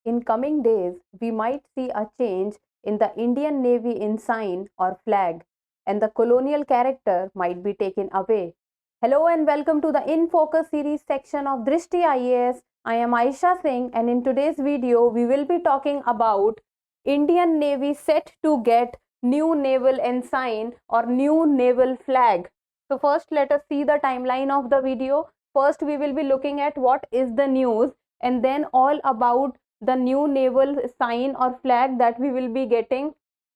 In coming days, we might see a change in the Indian Navy ensign or flag, and the colonial character might be taken away. Hello and welcome to the In Focus series section of Drishti IAS. I am Aisha Singh, and in today's video, we will be talking about Indian Navy set to get new naval ensign or new naval flag. So first, let us see the timeline of the video. First, we will be looking at what is the news, and then all about the new naval sign or flag that we will be getting,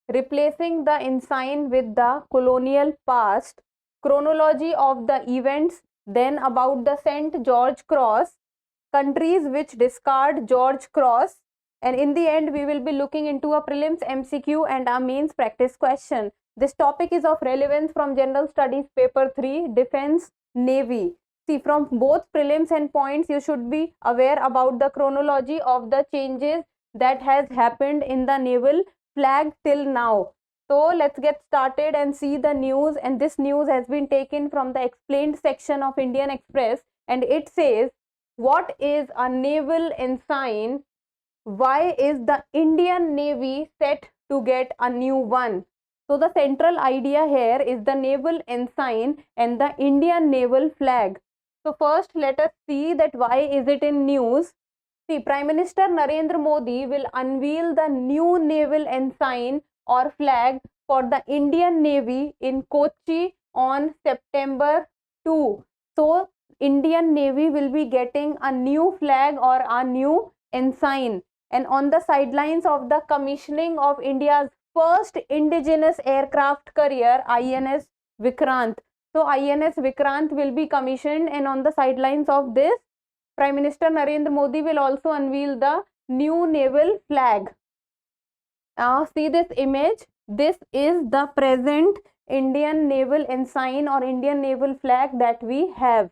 replacing the ensign with the colonial past, chronology of the events, then about the St. George Cross, countries which discard George Cross, and in the end we will be looking into a prelims MCQ and a mains practice question. This topic is of relevance from General Studies paper 3, Defense Navy. See, from both prelims and points, you should be aware about the chronology of the changes that has happened in the naval flag till now. So let's get started and see the news. And this news has been taken from the explained section of Indian Express, and it says, what is a naval ensign? Why is the Indian Navy set to get a new one? So the central idea here is the naval ensign and the Indian naval flag. So first let us see that why is it in news. See, Prime Minister Narendra Modi will unveil the new naval ensign or flag for the Indian Navy in Kochi on September 2. So Indian Navy will be getting a new flag or a new ensign. And on the sidelines of the commissioning of India's first indigenous aircraft carrier, INS Vikrant. So INS Vikrant will be commissioned, and on the sidelines of this, Prime Minister Narendra Modi will also unveil the new naval flag. See this image. This is the present Indian naval ensign or Indian naval flag that we have.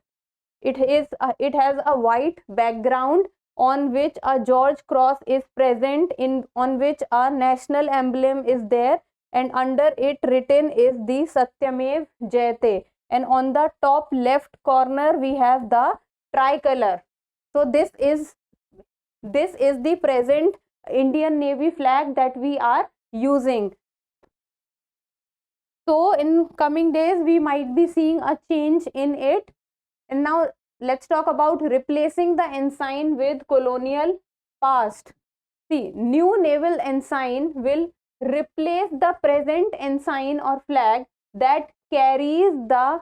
It has a white background on which a George Cross is present, on which a national emblem is there, and under it written is the Satyamev Jayate, and on the top left corner we have the tricolor. So this is the present Indian Navy flag that we are using. So in coming days we might be seeing a change in it. And now let's talk about replacing the ensign with colonial past. See, new naval ensign will replace the present ensign or flag that carries the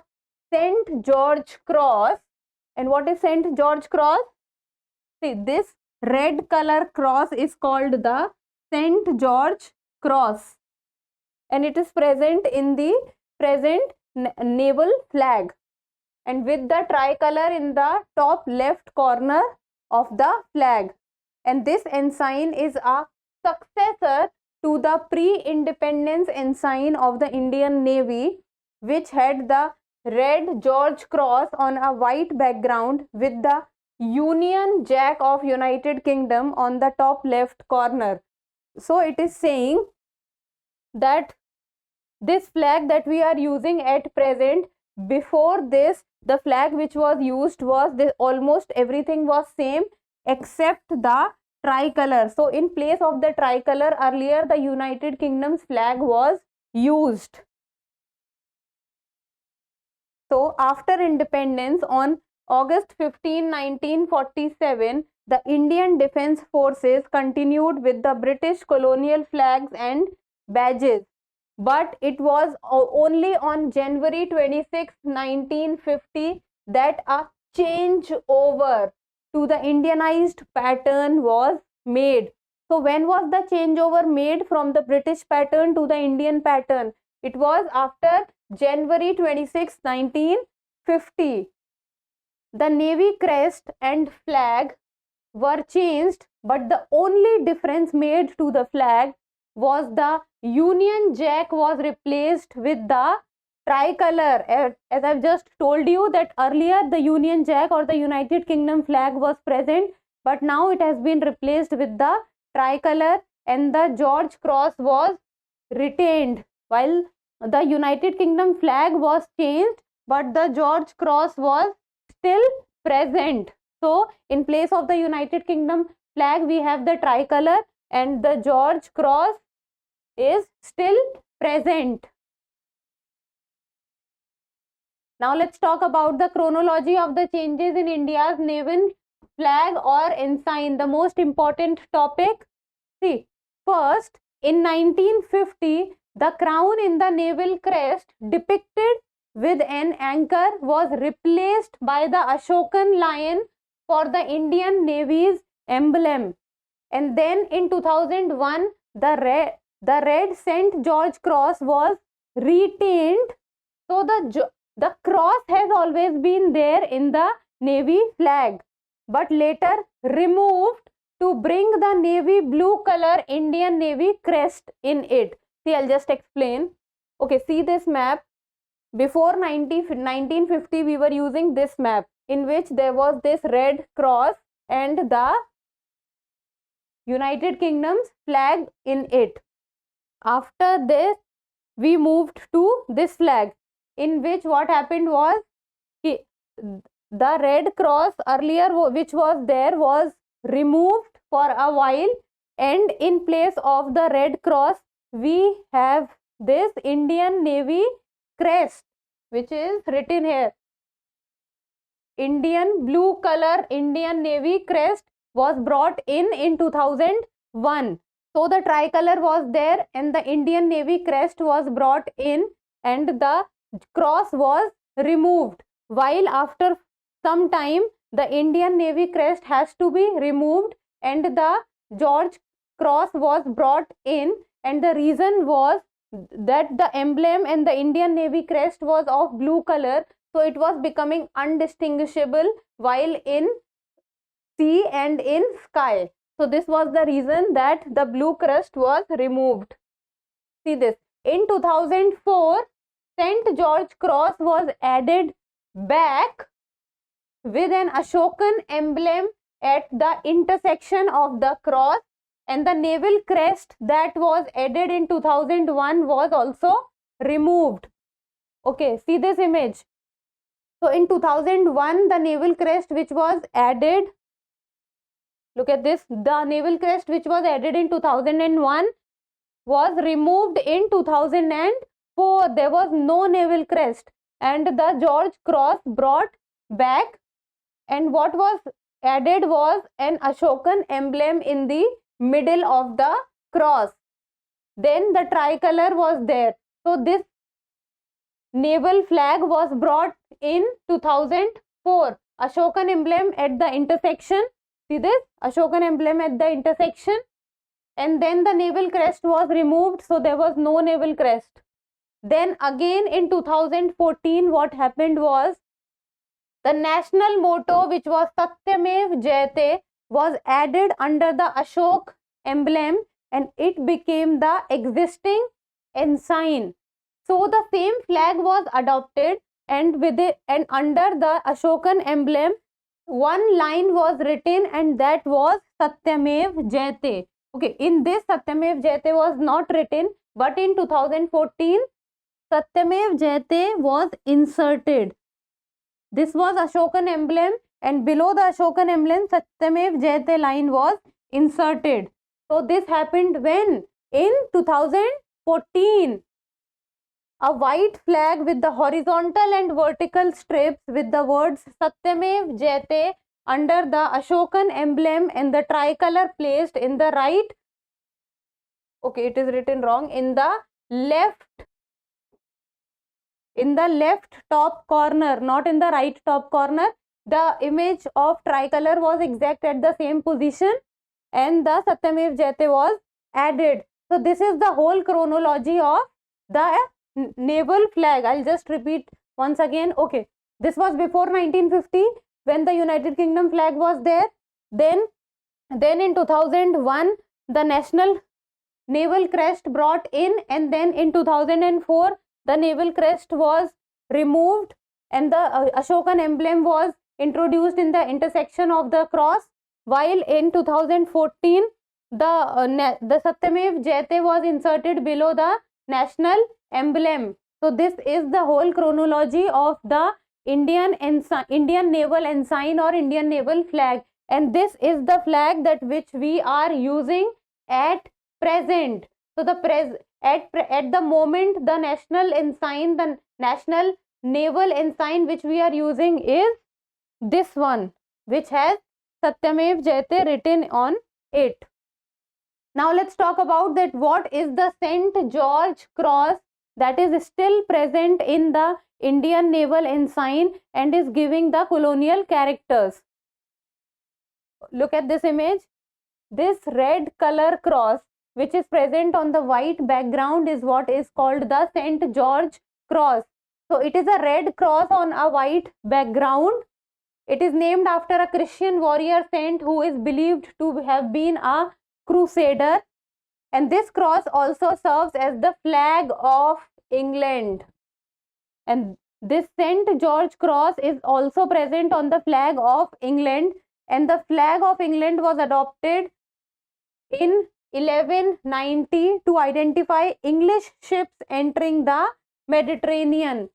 St. George Cross. And what is St. George Cross? See, this red color cross is called the St. George Cross, and it is present in the present naval flag, and with the tricolor in the top left corner of the flag. And this ensign is a successor to the pre-independence ensign of the Indian Navy, which had the red George Cross on a white background with the Union Jack of United Kingdom on the top left corner. So it is saying that this flag that we are using at present, before this, the flag which was used was almost everything was same except the tricolor. So in place of the tricolor, earlier the United Kingdom's flag was used. So after independence on August 15, 1947, the Indian Defence Forces continued with the British colonial flags and badges. But it was only on January 26, 1950 that a change over to the Indianized pattern was made. So when was the changeover made from the British pattern to the Indian pattern? It was after January 26, 1950. The Navy crest and flag were changed, but the only difference made to the flag was the Union Jack was replaced with the tricolor. As I've just told you that earlier the Union Jack or the United Kingdom flag was present, but now it has been replaced with the tricolor, and the George Cross was retained, while the United Kingdom flag was changed, but the George Cross was still present. So in place of the United Kingdom flag we have the tricolor and the George Cross is still present. Now let's talk about the chronology of the changes in India's naval flag or ensign, the most important topic. See, first in 1950, the crown in the naval crest depicted with an anchor was replaced by the Ashokan lion for the Indian Navy's emblem. And then in 2001, the red St. George Cross was retained. So the cross has always been there in the Navy flag, but later removed to bring the navy blue color Indian Navy crest in it. See, I'll just explain. Okay, see this map. Before 1950, we were using this map in which there was this red cross and the United Kingdom's flag in it. After this, we moved to this flag, in which what happened was the red cross earlier which was there was removed for a while, and in place of the red cross we have this Indian Navy crest, which is written here. Indian blue color Indian Navy crest was brought in 2001. So the tricolor was there and the Indian Navy crest was brought in and the cross was removed, while after some time the Indian Navy crest has to be removed and the George Cross was brought in, and the reason was that the emblem and the Indian Navy crest was of blue color, so it was becoming undistinguishable while in sea and in sky. So this was the reason that the blue crest was removed. See this. In 2004, St. George Cross was added back with an Ashokan emblem at the intersection of the cross, and the naval crest that was added in 2001 was also removed. Okay, see this image. So in 2001, the naval crest which was added, look at this, the naval crest which was added in 2001 was removed in 2004. There was no naval crest and the George Cross brought back, and what was added was an Ashokan emblem in the middle of the cross. Then the tricolor was there. So this naval flag was brought in 2004. Ashokan emblem at the intersection. See this? Ashokan emblem at the intersection. And then the naval crest was removed, so there was no naval crest. Then again in 2014, what happened was the national motto, which was Satyamev Jayate, was added under the Ashok emblem and it became the existing ensign. So the same flag was adopted, and with it and under the Ashokan emblem, one line was written and that was Satyamev Jayate. Okay, in this Satyamev Jayate was not written, but in 2014 Satyamev Jayate was inserted. This was Ashokan emblem and below the Ashokan emblem Satyamev Jayate line was inserted. So this happened when? In 2014. A white flag with the horizontal and vertical strips with the words Satyamev Jayate under the Ashokan emblem and the tricolor placed in the right, okay, it is written wrong, in the left top corner, not in the right top corner. The image of tricolor was exact at the same position and the Satyamev Jayate was added. So this is the whole chronology of the naval flag. I'll just repeat once again. Okay, this was before 1950 when the United Kingdom flag was there. Then in 2001 the national naval crest brought in, and then in 2004 the naval crest was removed and the Ashokan emblem was introduced in the intersection of the cross, while in 2014 the Satyamev Jayate was inserted below the national emblem. So this is the whole chronology of the Indian naval ensign or Indian naval flag. and this is the flag that which we are using at present. So at the moment, the national ensign, the national naval ensign which we are using is this one, which has Satyamev Jayate written on it. Now let's talk about that what is the St. George Cross that is still present in the Indian naval ensign and is giving the colonial characters. Look at this image. This red color cross which is present on the white background is what is called the St. George Cross. So it is a red cross on a white background. It is named after a Christian warrior saint who is believed to have been a crusader, and this cross also serves as the flag of England. And this St. George Cross is also present on the flag of England, and the flag of England was adopted in 1190 to identify English ships entering the Mediterranean.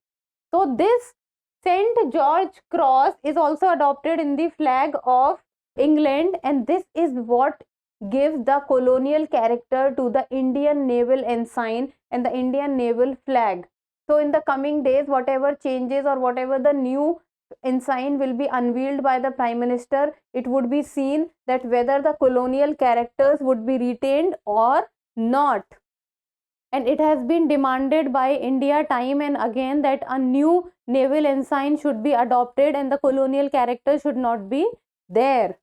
So this St. George Cross is also adopted in the flag of England, and this is what gives the colonial character to the Indian naval ensign and the Indian naval flag. So in the coming days, whatever changes or whatever the new ensign will be unveiled by the Prime Minister, it would be seen that whether the colonial characters would be retained or not. And it has been demanded by India time and again that a new naval ensign should be adopted and the colonial character should not be there.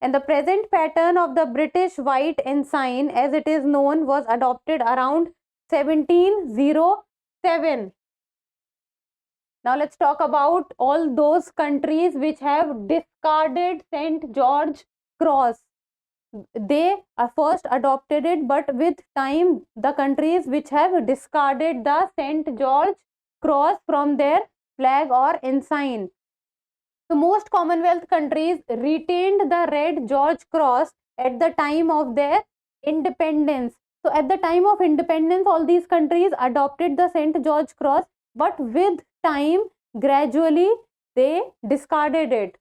And the present pattern of the British white ensign, as it is known, was adopted around 1707. Now let's talk about all those countries which have discarded St. George Cross. They first adopted it, but with time the countries which have discarded the St. George Cross from their flag or ensign. So most Commonwealth countries retained the red George Cross at the time of their independence. So at the time of independence, all these countries adopted the St. George Cross, but with time gradually they discarded it.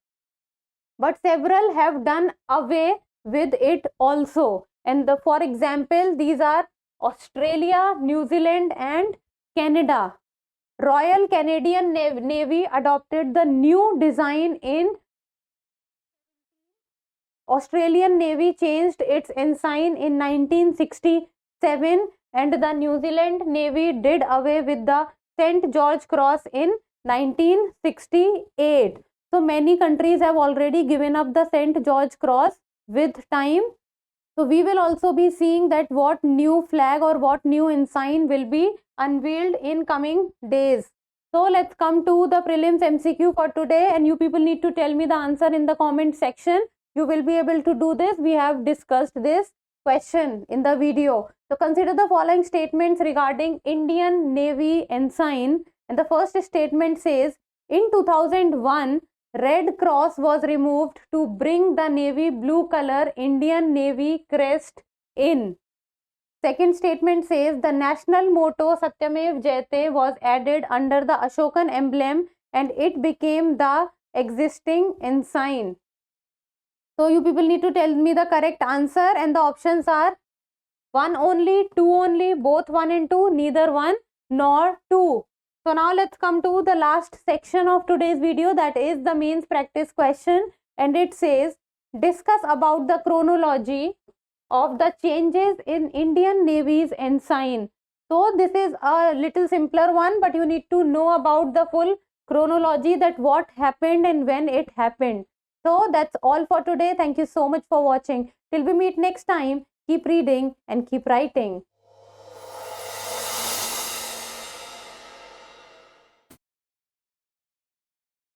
But several have done away with it also. And for example, these are Australia, New Zealand and Canada. Royal Canadian Navy adopted the new design in Australian Navy changed its ensign in 1967, and the New Zealand Navy did away with the St. George Cross in 1968. So many countries have already given up the St. George Cross with time. So we will also be seeing that what new flag or what new ensign will be unveiled in coming days. So let's come to the prelims MCQ for today, and you people need to tell me the answer in the comment section. You will be able to do this. We have discussed this question in the video. So consider the following statements regarding Indian Navy ensign. And the first statement says, in 2001, red cross was removed to bring the navy blue color Indian Navy crest in. Second statement says the national motto Satyamev Jayate was added under the Ashokan emblem and it became the existing ensign. So you people need to tell me the correct answer, and the options are 1 only, 2 only, both 1 and 2, neither 1 nor 2. So now let's come to the last section of today's video, that is the mains practice question, and it says discuss about the chronology of the changes in Indian Navy's ensign. So this is a little simpler one, but you need to know about the full chronology, that what happened and when it happened. So that's all for today. Thank you so much for watching. Till we meet next time, keep reading and keep writing.